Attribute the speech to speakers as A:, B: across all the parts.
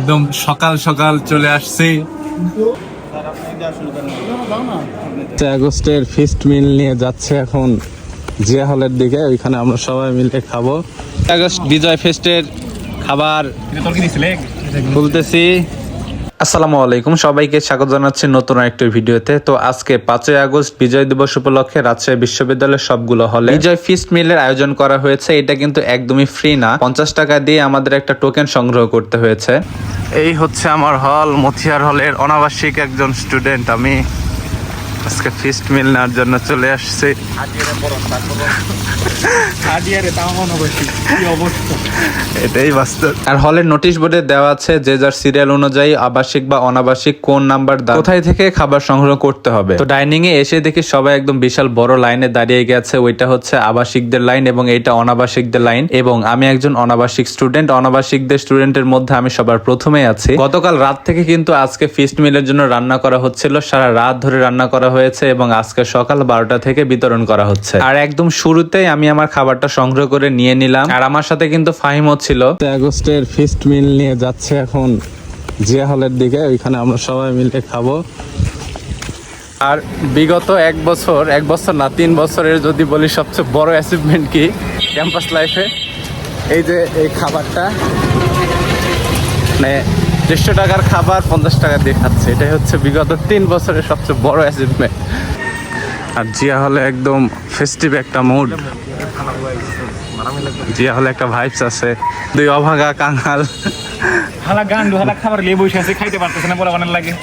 A: একদম সকাল সকাল চলে আসছি আগস্টের ফিস্ট মিল নিয়ে যাচ্ছে এখন জিয়া হলের দিকে। ওইখানে আমরা সবাই মিলে খাবো। আগস্ট বিজয় ফেস্টের খাবার খুলতেছি। আসসালামু আলাইকুম, সবাইকে স্বাগত জানাচ্ছি নতুন একটা ভিডিওতে। তো আজকে 5ই আগস্ট বিজয় দিবস উপলক্ষে রাজশাহী বিশ্ববিদ্যালয়ের সবগুলো হলে বিজয় ফিস্ট মিলের আয়োজন করা হয়েছে। এটা কিন্তু একদমই ফ্রি না, 50 টাকা দিয়ে আমাদের একটা টোকেন সংগ্রহ করতে হয়েছে। এই হচ্ছে আমার হল, মথিয়ার হলের অনাবাসিক একজন স্টুডেন্ট আমি। আজকে ফিস্ট মিল নেওয়ার জন্য চলে আসছি। এটাই বাস্তব। আর হলের নোটিশ বোর্ডে দেওয়া আছে যে যার সিরিয়াল অনুযায়ী আবাসিক বা অনাবাসিক কোন নাম্বার কোথায় থেকে খাবার সংগ্রহ করতে হবে। তো ডাইনিং এ এসে দেখি সবাই একদম বিশাল বড় লাইনে দাঁড়িয়ে গেছে। ওইটা হচ্ছে আবাসিকদের লাইন এবং এইটা অনাবাসিকদের লাইন। এবং আমি একজন অনাবাসিক স্টুডেন্ট। অনাবাসিকদের স্টুডেন্টের মধ্যে আমি সবার প্রথমে আছি। গতকাল রাত থেকে কিন্তু আজকে ফিস্ট মিলের জন্য রান্না করা হচ্ছিল, সারা রাত ধরে রান্না করা হয়েছে এবং আজকে সকাল 12টা থেকে বিতরণ করা হচ্ছে। আর একদম শুরুতেই আমি আমার খাবারটা সংগ্রহ করে নিয়ে নিলাম। আর আমার সাথে কিন্তু ফাহিমও ছিল। আগস্টের ফিস্ট মিল নিয়ে যাচ্ছে এখন জিয়া হলের দিকে। ওইখানে আমরা সবাই মিলে খাবো। আর বিগত এক বছর না 3 বছরের যদি বলি সবচেয়ে বড় অ্যাচিভমেন্ট কি ক্যাম্পাস লাইফে, এই যে এই খাবারটা, মানে 150 টাকার খাবার 50 টাকা দিয়ে খাচ্ছে। এটাই হচ্ছে বিগত 3 বছরের সবচেয়ে বড় অ্যাচিভমেন্ট। আর জিয়া হলে একদম ফেস্টিভ একটা মুড। জিয়া হলে একটা ভাইবস আছে। দুই অভাগা কাঙাল
B: খাবার নিয়ে বসে আছে, খাইতে পারতেছে না, বলা বানার লাগে।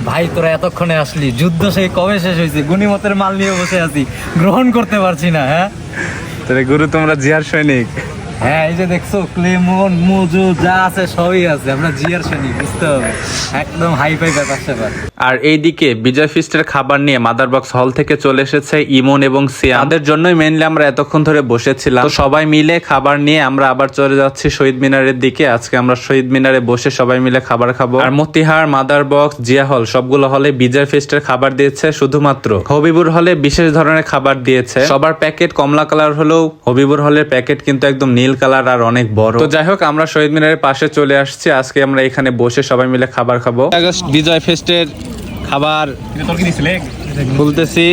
C: ভাই তোরা এতক্ষণে আসলি, যুদ্ধ সেই কবে শেষ হয়েছে? গুণিমতের মাল নিয়ে বসে আছি, গ্রহণ করতে পারছি না। হ্যাঁ
A: তোরে গুরু, তোমরা জিয়ার সৈনিক।
C: হ্যাঁ, এই যে দেখছো ক্লেমন মজু যা আছে সবই আছে, আমরা জিয়ার সৈনিক, বুঝতে হবে। একদম হাই ফাই ব্যাপার স্যাপার।
A: আর এইদিকে বিজয় ফিস্টের খাবার নিয়ে মাদার বক্স হল থেকে চলে এসেছে ইমন এবং সিয়াম। তাদের জন্যই মেইনলি আমরা এতক্ষণ ধরে বসেছিলাম। তো সবাই মিলে খাবার নিয়ে আমরা আবার চলে যাচ্ছি শহীদ মিনারের দিকে। আজকে আমরা শহীদ মিনারে বসে সবাই মিলে খাবার খাবো। আর মতিহার, মাদার বক্স, জিয়া হল সবগুলো হলে বিজয় ফিস্টের খাবার দিয়েছে। শুধুমাত্র হবিবুর হলে বিশেষ ধরনের খাবার দিয়েছে। সবার প্যাকেট কমলা কালার হলেও হবিবুর হলের প্যাকেট কিন্তু একদম নীল কালার আর অনেক বড়। তো যাই হোক, আমরা শহীদ মিনারের পাশে চলে আসছি। আজকে আমরা এখানে বসে সবাই মিলে খাবার খাবো। আগস্ট বিজয় ফেস্টের খাবার খুলতেছি।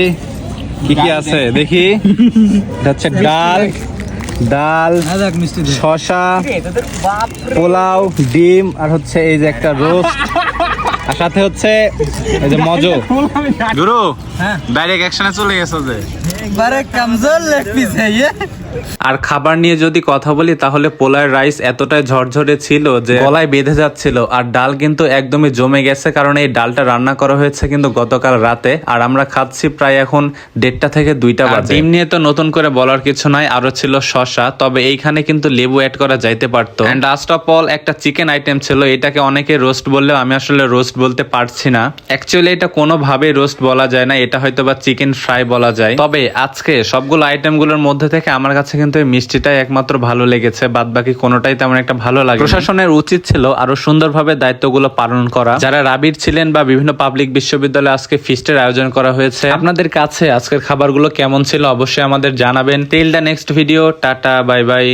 A: কি কি আছে দেখি। হচ্ছে ডাল, শশা, পোলাও, ডিম, আর হচ্ছে এই যে একটা রোস্ট, আর সাথে হচ্ছে এই যে মজো। গুরু ডাইরেক্ট অ্যাকশনে চলে গেছে যে
C: একবারে কমজোর লেগ পিস है ये।
A: আর খাবার নিয়ে যদি কথা বলি তাহলে পোলার রাইস এতটাই ঝরঝরে ছিল যে গলায় বেঁধে যাচ্ছিল। আর ডাল কিন্তু একদমই জমে গেছে, কারণ এই ডালটা রান্না করা হয়েছে কিন্তু গতকাল রাতে। আর আমরা খাচ্ছি প্রায় এখন 1:30 থেকে 2টা বাজে। ডিম নিয়ে তো নতুন করে বলার কিছু নাই, আরো ছিল শশা, তবে এইখানে কিন্তু লেবু অ্যাড করা যাইতে পারতো। এন্ড লাস্ট অফ অল একটা চিকেন আইটেম ছিল। এটাকে অনেকে রোস্ট বললেও আমি আসলে রোস্ট বলতে পারছি না। অ্যাকচুয়ালি এটা কোনোভাবেই রোস্ট বলা যায় না, এটা হয়তো বা চিকেন ফ্রাই বলা যায়। তবে আজকে সবগুলো আইটেম গুলোর মধ্যে থেকে আমার কাছে কিন্তু এই মিষ্টিটাই একমাত্র ভালো লেগেছে, বাদ বাকি কোনোটাই তেমন একটা ভালো লাগে। প্রশাসনের উচিত ছিল আরো সুন্দরভাবে দায়িত্বগুলো পালন করা। যারা রাবির ছিলেন বা বিভিন্ন পাবলিক বিশ্ববিদ্যালয়ে আজকে ফিস্টের আয়োজন করা হয়েছে, আপনাদের কাছে আজকের খাবারগুলো কেমন ছিল অবশ্যই আমাদের জানাবেন। Till the next video, tata, bye bye.